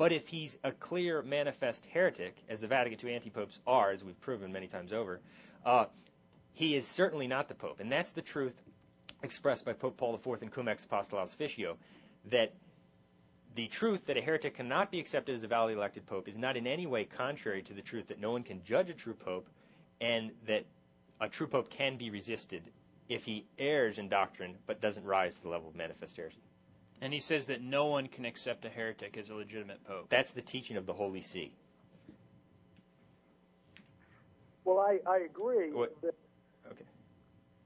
But if he's a clear manifest heretic, as the Vatican II antipopes are, as we've proven many times over, he is certainly not the Pope. And that's the truth expressed by Pope Paul IV in Cum Ex Apostolaris Officio, that the truth that a heretic cannot be accepted as a validly elected Pope is not in any way contrary to the truth that no one can judge a true Pope, and that a true Pope can be resisted if he errs in doctrine but doesn't rise to the level of manifest heresy. And he says that no one can accept a heretic as a legitimate Pope. That's the teaching of the Holy See. Well, I agree. Okay.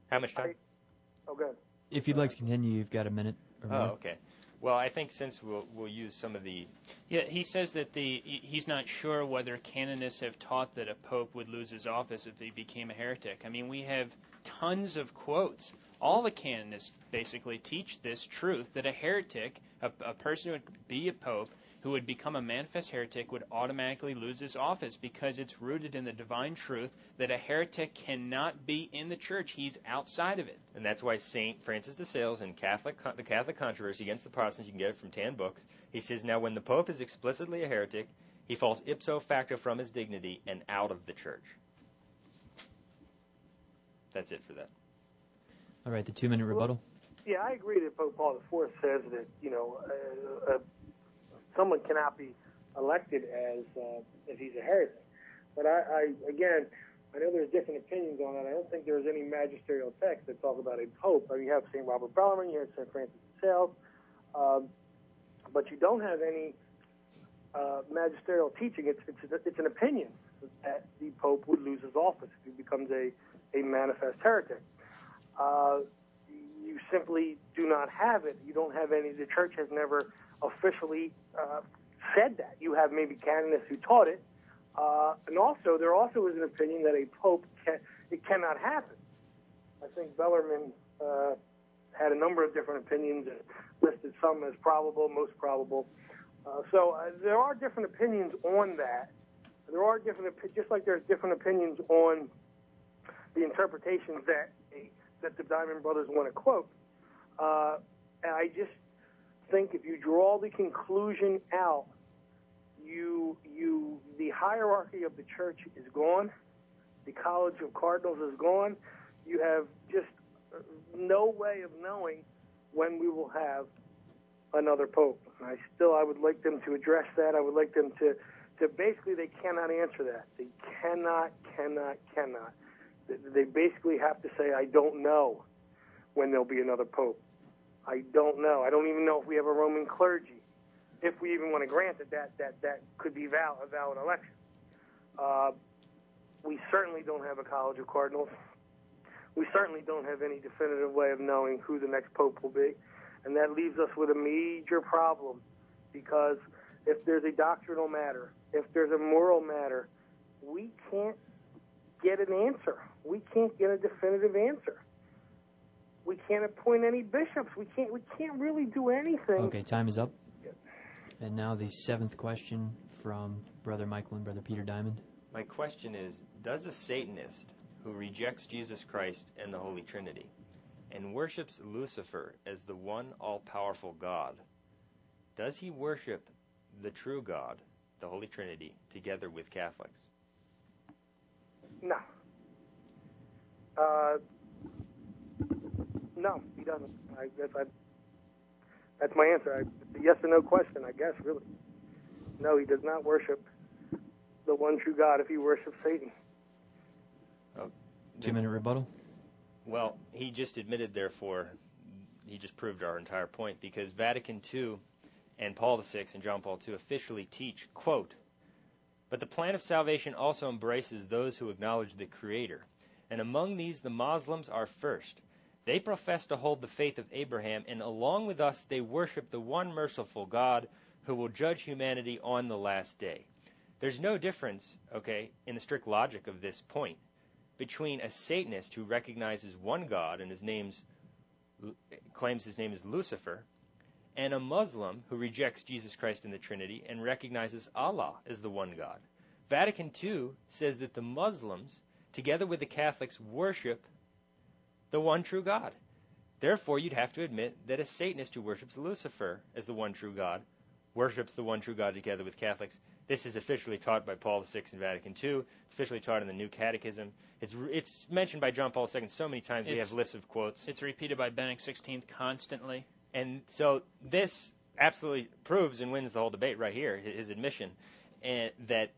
How much time? Okay. If you'd like to continue, you've got a minute or more. Oh, okay. Well, I think since we'll use some of the... Yeah, he says that he's not sure whether canonists have taught that a pope would lose his office if he became a heretic. I mean, we have tons of quotes. All the canonists basically teach this truth, that a heretic, a person who would be a pope, who would become a manifest heretic, would automatically lose his office because it's rooted in the divine truth that a heretic cannot be in the church. He's outside of it. And that's why St. Francis de Sales in the Catholic Controversy Against the Protestants, you can get it from 10 books, he says, now when the Pope is explicitly a heretic, he falls ipso facto from his dignity and out of the church. That's it for that. All right, the 2-minute rebuttal. Yeah, I agree that Pope Paul IV says that, someone cannot be elected as if he's a heretic. But I know there's different opinions on that. I don't think there's any magisterial text that talk about a pope. I mean, you have St. Robert Bellarmine, you have St. Francis de Sales, but you don't have any magisterial teaching. It's an opinion that the pope would lose his office if he becomes a manifest heretic. You simply do not have it. You don't have any. The church has never officially said that. You have maybe canonists who taught it, and also there also is an opinion that a pope cannot happen. I think Bellarmine had a number of different opinions and listed some as probable, most probable. So there are different opinions on that. There are different, just like there's different opinions on the interpretations that the Diamond Brothers want to quote. And I just think if you draw the conclusion out, the hierarchy of the church is gone. The College of Cardinals is gone. You have just no way of knowing when we will have another pope. And I would like them to address that. I would like them to basically, they cannot answer that. They cannot. They basically have to say, I don't know when there'll be another pope. I don't know. I don't even know if we have a Roman clergy. If we even want to grant that could be a valid election. We certainly don't have a College of Cardinals. We certainly don't have any definitive way of knowing who the next pope will be. And that leaves us with a major problem, because if there's a doctrinal matter, if there's a moral matter, we can't get an answer. We can't get a definitive answer. We can't appoint any bishops. We can't really do anything. Okay, time is up. And now the 7th question from Brother Michael and Brother Peter Diamond. My question is, does a Satanist who rejects Jesus Christ and the Holy Trinity and worships Lucifer as the one all-powerful God, does he worship the true God, the Holy Trinity, together with Catholics? No. No, he doesn't. That's my answer. It's a yes or no question, I guess, really. No, he does not worship the one true God if he worships Satan. 2-minute rebuttal? Well, he just admitted, therefore, he just proved our entire point, because Vatican II and Paul VI and John Paul II officially teach, quote, but the plan of salvation also embraces those who acknowledge the Creator, and among these the Muslims are first. They profess to hold the faith of Abraham, and along with us they worship the one merciful God who will judge humanity on the last day. There's no difference, okay, in the strict logic of this point, between a Satanist who recognizes one God and claims his name is Lucifer, and a Muslim who rejects Jesus Christ and the Trinity and recognizes Allah as the one God. Vatican II says that the Muslims, together with the Catholics, worship the one true God. Therefore, you'd have to admit that a Satanist who worships Lucifer as the one true God worships the one true God together with Catholics. This is officially taught by Paul VI in Vatican II. It's officially taught in the New Catechism. It's mentioned by John Paul II so many times. We have lists of quotes. It's repeated by Benedict XVI constantly. And so this absolutely proves and wins the whole debate right here, his admission, and that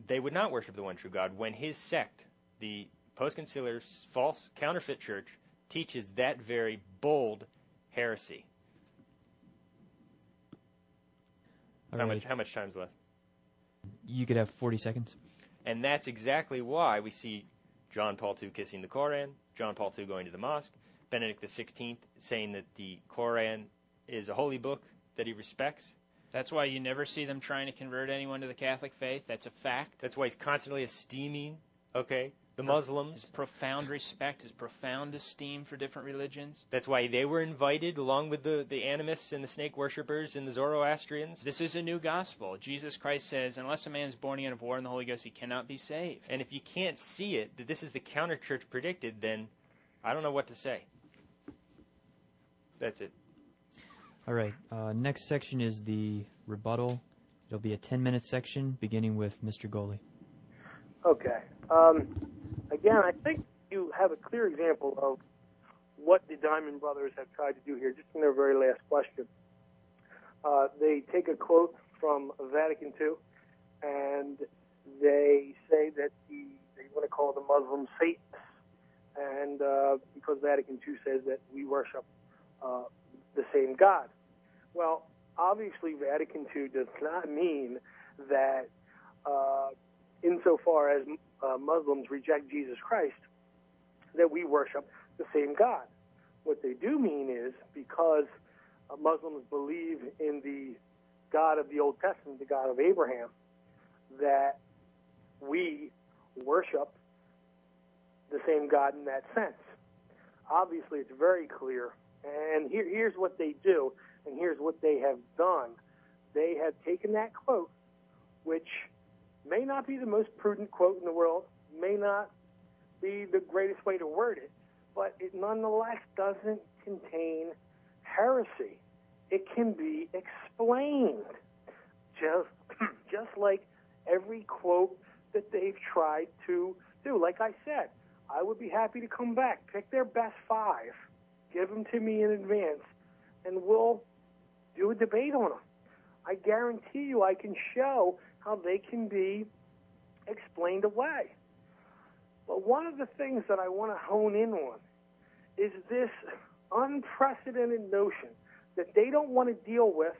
they would not worship the one true God when his sect, the post-conciliar false counterfeit church, teaches that very bold heresy. How much time's left? You could have 40 seconds. And that's exactly why we see John Paul II kissing the Koran, John Paul II going to the mosque, Benedict XVI saying that the Koran is a holy book that he respects. That's why you never see them trying to convert anyone to the Catholic faith. That's a fact. That's why he's constantly esteeming, the Muslims. His profound respect, his profound esteem for different religions. That's why they were invited, along with the animists and the snake worshippers and the Zoroastrians. This is a new gospel. Jesus Christ says, unless a man is born again of water and the Holy Ghost, he cannot be saved. And if you can't see it, that this is the counter-church predicted, then I don't know what to say. That's it. All right. Next section is the rebuttal. It'll be a 10-minute section, beginning with Mr. Goley. Okay. Again, I think you have a clear example of what the Diamond Brothers have tried to do here, just in their very last question. They take a quote from Vatican II, and they say that they want to call the Muslims Satanists, and because Vatican II says that we worship the same God. Well, obviously Vatican II does not mean that insofar as Muslims reject Jesus Christ, that we worship the same God. What they do mean is, because Muslims believe in the God of the Old Testament, the God of Abraham, that we worship the same God in that sense. Obviously, it's very clear. And here's what they do, and here's what they have done. They have taken that quote, which may not be the most prudent quote in the world, may not be the greatest way to word it, but it nonetheless doesn't contain heresy. It can be explained, just like every quote that they've tried to do. Like I said, I would be happy to come back, pick their best 5, give them to me in advance, and we'll do a debate on them. I guarantee you I can show how they can be explained away. But one of the things that I want to hone in on is this unprecedented notion that they don't want to deal with.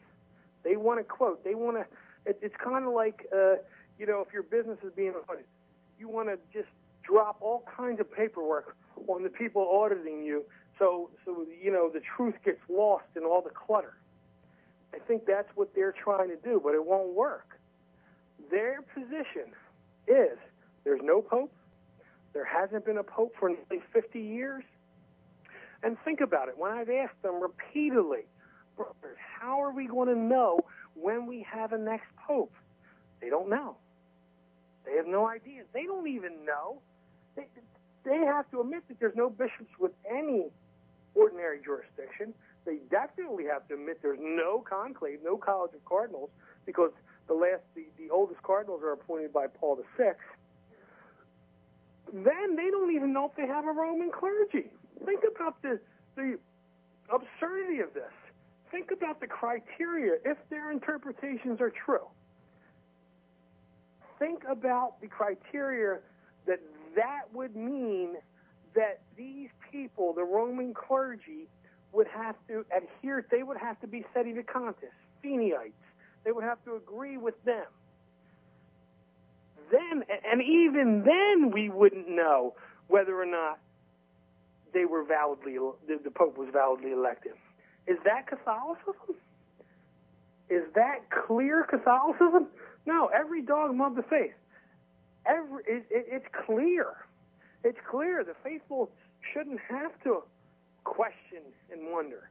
They want to quote. They want to. It's kind of like, if your business is being audited, you want to just drop all kinds of paperwork on the people auditing you, so the truth gets lost in all the clutter. I think that's what they're trying to do, but it won't work. Their position is there's no pope. There hasn't been a pope for nearly 50 years. And think about it. When I've asked them repeatedly, brothers, how are we going to know when we have a next pope? They don't know. They have no idea. They don't even know. They have to admit that there's no bishops with any ordinary jurisdiction. They definitely have to admit there's no conclave, no college of cardinals, because the oldest cardinals are appointed by Paul VI. Then they don't even know if they have a Roman clergy. Think about the absurdity of this. Think about the criteria if their interpretations are true. Think about the criteria that would mean that these people, the Roman clergy, would have to adhere. They would have to be Sedevacantists, Feniites. They would have to agree with them. Then, and even then, we wouldn't know whether or not they were the Pope was validly elected. Is that Catholicism? Is that clear Catholicism? No, every dogma of the faith. It's clear. It's clear. The faithful shouldn't have to question and wonder.